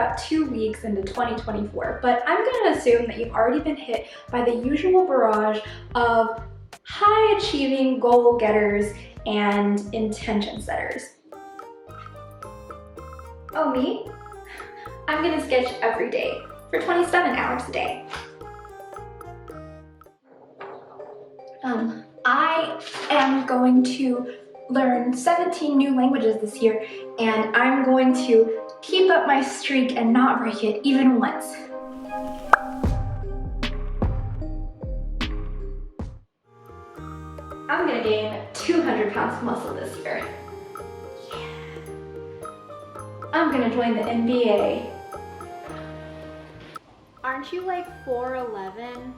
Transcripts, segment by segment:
about 2 weeks into 2024, but I'm going to assume that you've already been hit by the usual barrage of high-achieving goal-getters and intention setters. Oh, me? I'm going to sketch every day for 27 hours a day. I am going to learn 17 new languages this year, and I'm going to keep up my streak and not break it even once. I'm gonna gain 200 pounds of muscle this year. Yeah. I'm gonna join the NBA. Aren't you like 4'11"?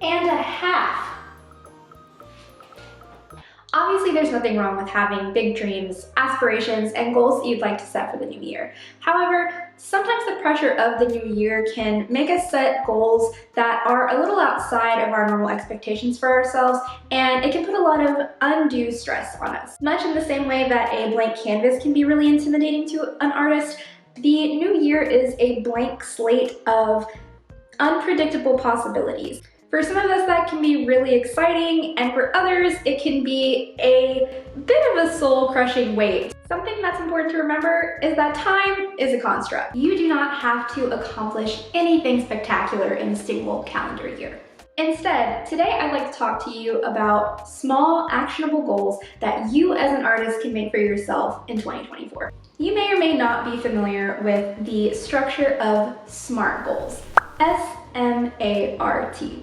And a half. Obviously, there's nothing wrong with having big dreams, aspirations, and goals that you'd like to set for the new year. However, sometimes the pressure of the new year can make us set goals that are a little outside of our normal expectations for ourselves, and it can put a lot of undue stress on us. Much in the same way that a blank canvas can be really intimidating to an artist, the new year is a blank slate of unpredictable possibilities. For some of us, that can be really exciting, and for others, it can be a bit of a soul-crushing weight. Something that's important to remember is that time is a construct. You do not have to accomplish anything spectacular in a single calendar year. Instead, today I'd like to talk to you about small, actionable goals that you as an artist can make for yourself in 2024. You may or may not be familiar with the structure of SMART goals. S.m.a.r.t.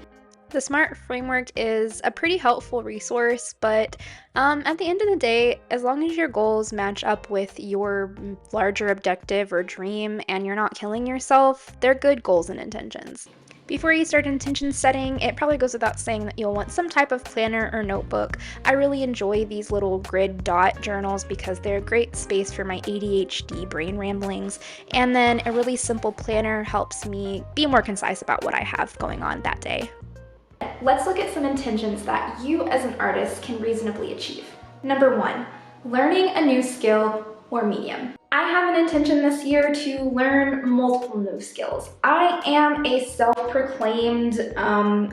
The s.m.a.r.t framework is a pretty helpful resource, but at the end of the day, as long as your goals match up with your larger objective or dream and you're not killing yourself, they're good goals and intentions. Before you start intention setting, it probably goes without saying that you'll want some type of planner or notebook. I really enjoy these little grid dot journals because they're a great space for my ADHD brain ramblings, and then a really simple planner helps me be more concise about what I have going on that day. Let's look at some intentions that you as an artist can reasonably achieve. Number 1, learning a new skill or medium. I have an intention this year to learn multiple new skills. I am a self-proclaimed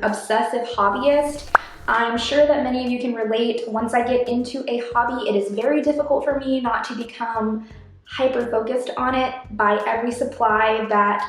obsessive hobbyist. I'm sure that many of you can relate. Once I get into a hobby, it is very difficult for me not to become hyper-focused on it, buy every supply that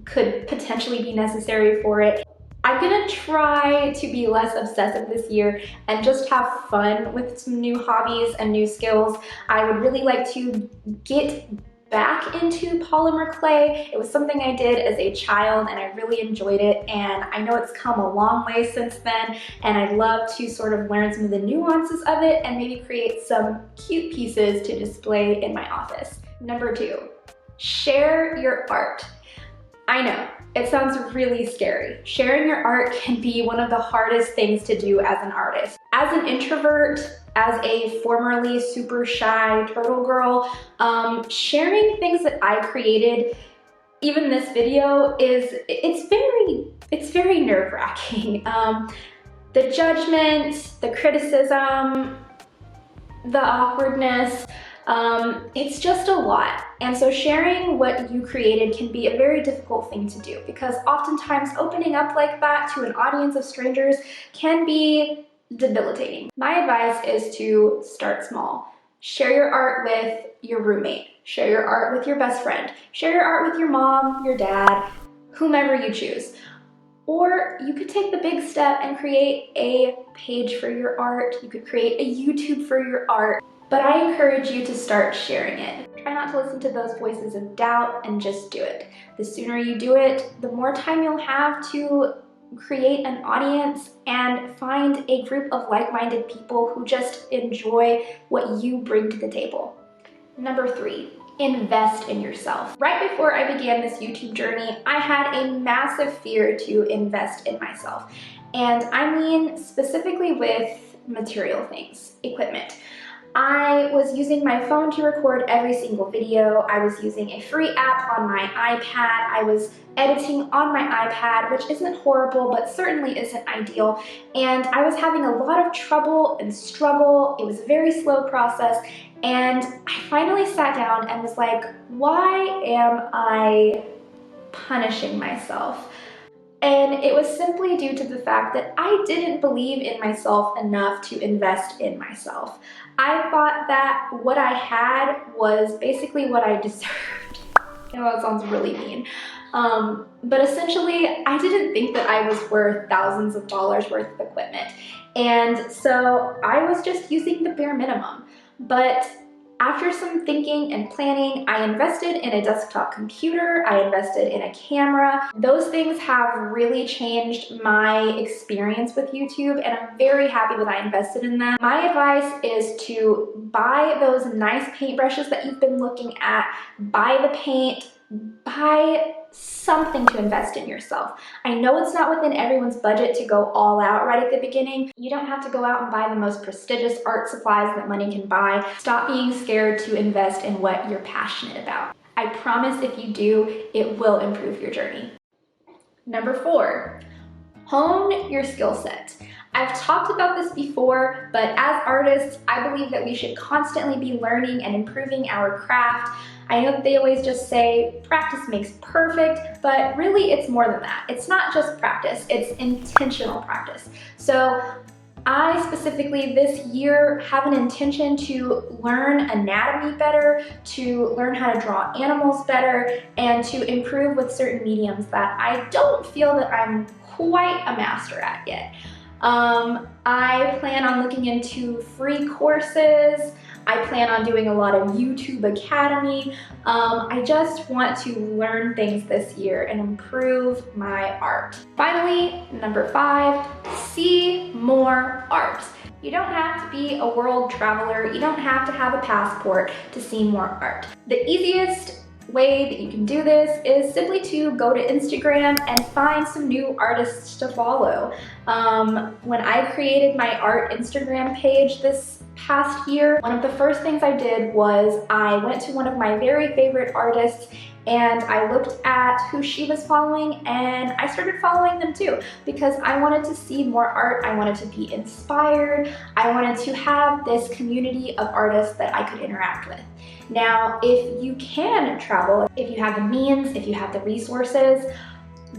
could potentially be necessary for it. I'm gonna try to be less obsessive this year and just have fun with some new hobbies and new skills. I would really like to get back into polymer clay. It was something I did as a child and I really enjoyed it, and I know it's come a long way since then, and I'd love to sort of learn some of the nuances of it and maybe create some cute pieces to display in my office. Number 2, share your art. I know, it sounds really scary. Sharing your art can be one of the hardest things to do as an artist. As an introvert, as a formerly super shy turtle girl, sharing things that I created, even this video, it's very nerve-wracking. The judgment, the criticism, the awkwardness, it's just a lot. And so sharing what you created can be a very difficult thing to do because oftentimes opening up like that to an audience of strangers can be debilitating. My advice is to start small. Share your art with your roommate. Share your art with your best friend. Share your art with your mom, your dad, whomever you choose. Or you could take the big step and create a page for your art. You could create a YouTube for your art. But I encourage you to start sharing it. Try not to listen to those voices of doubt and just do it. The sooner you do it, the more time you'll have to create an audience and find a group of like-minded people who just enjoy what you bring to the table. Number 3, invest in yourself. Right before I began this YouTube journey, I had a massive fear to invest in myself. And I mean specifically with material things, equipment. I was using my phone to record every single video. I was using a free app on my iPad. I was editing on my iPad, which isn't horrible, but certainly isn't ideal. And I was having a lot of trouble and struggle. It was a very slow process. And I finally sat down and was like, why am I punishing myself? And it was simply due to the fact that I didn't believe in myself enough to invest in myself. I thought that what I had was basically what I deserved. I know that sounds really mean. But essentially, I didn't think that I was worth thousands of dollars worth of equipment. And so I was just using the bare minimum. But after some thinking and planning, I invested in a desktop computer, I invested in a camera. Those things have really changed my experience with YouTube, and I'm very happy that I invested in them. My advice is to buy those nice paintbrushes that you've been looking at, buy the paint, buy something to invest in yourself. I know it's not within everyone's budget to go all out right at the beginning. You don't have to go out and buy the most prestigious art supplies that money can buy. Stop being scared to invest in what you're passionate about. I promise if you do, it will improve your journey. Number 4, hone your skill set. I've talked about this before, but as artists, I believe that we should constantly be learning and improving our craft. I know that they always just say practice makes perfect, but really it's more than that. It's not just practice, it's intentional practice. So I specifically this year have an intention to learn anatomy better, to learn how to draw animals better, and to improve with certain mediums that I don't feel that I'm quite a master at yet. I plan on looking into free courses. I plan on doing a lot of YouTube Academy. I just want to learn things this year and improve my art. Finally, number 5, see more art. You don't have to be a world traveler. You don't have to have a passport to see more art. The easiest way that you can do this is simply to go to Instagram and find some new artists to follow. When I created my art Instagram page this past year, one of the first things I did was I went to one of my very favorite artists and I looked at who she was following and I started following them too because I wanted to see more art, I wanted to be inspired, I wanted to have this community of artists that I could interact with. Now, if you can travel, if you have the means, if you have the resources,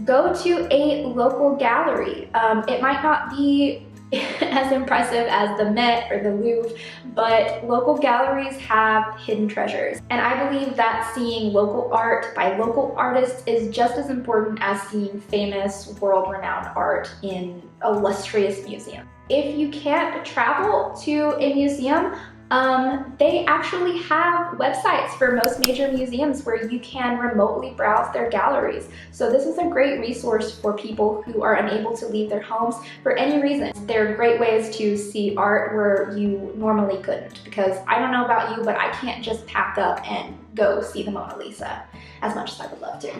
go to a local gallery. It might not be as impressive as the Met or the Louvre, but local galleries have hidden treasures. And I believe that seeing local art by local artists is just as important as seeing famous, world-renowned art in illustrious museums. If you can't travel to a museum, they actually have websites for most major museums where you can remotely browse their galleries. So this is a great resource for people who are unable to leave their homes for any reason. They're great ways to see art where you normally couldn't, because I don't know about you, but I can't just pack up and go see the Mona Lisa as much as I would love to.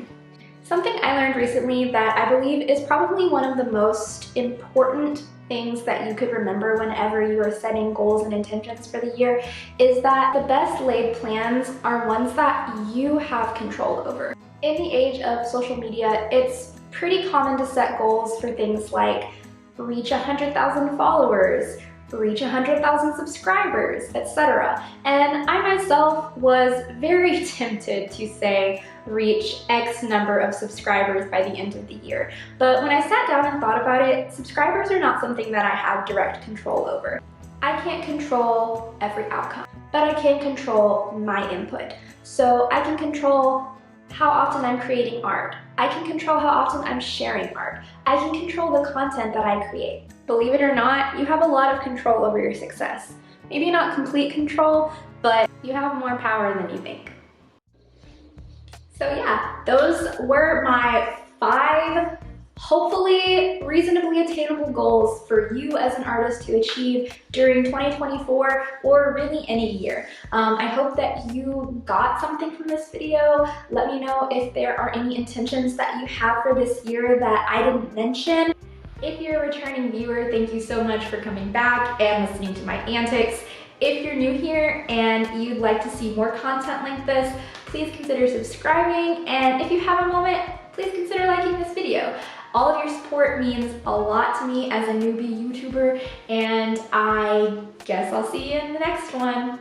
Something I learned recently that I believe is probably one of the most important things that you could remember whenever you are setting goals and intentions for the year is that the best laid plans are ones that you have control over. In the age of social media, it's pretty common to set goals for things like reach 100,000 followers, reach 100,000 subscribers, etc. And I myself was very tempted to say reach X number of subscribers by the end of the year. But when I sat down and thought about it, subscribers are not something that I have direct control over. I can't control every outcome, but I can control my input. So I can control how often I'm creating art. I can control how often I'm sharing art. I can control the content that I create. Believe it or not, you have a lot of control over your success. Maybe not complete control, but you have more power than you think. So yeah, those were my 5 hopefully reasonably attainable goals for you as an artist to achieve during 2024 or really any year. I hope that you got something from this video. Let me know if there are any intentions that you have for this year that I didn't mention. If you're a returning viewer, thank you so much for coming back and listening to my antics. If you're new here and you'd like to see more content like this, please consider subscribing, and if you have a moment, please consider liking this video. All of your support means a lot to me as a newbie YouTuber, and I guess I'll see you in the next one.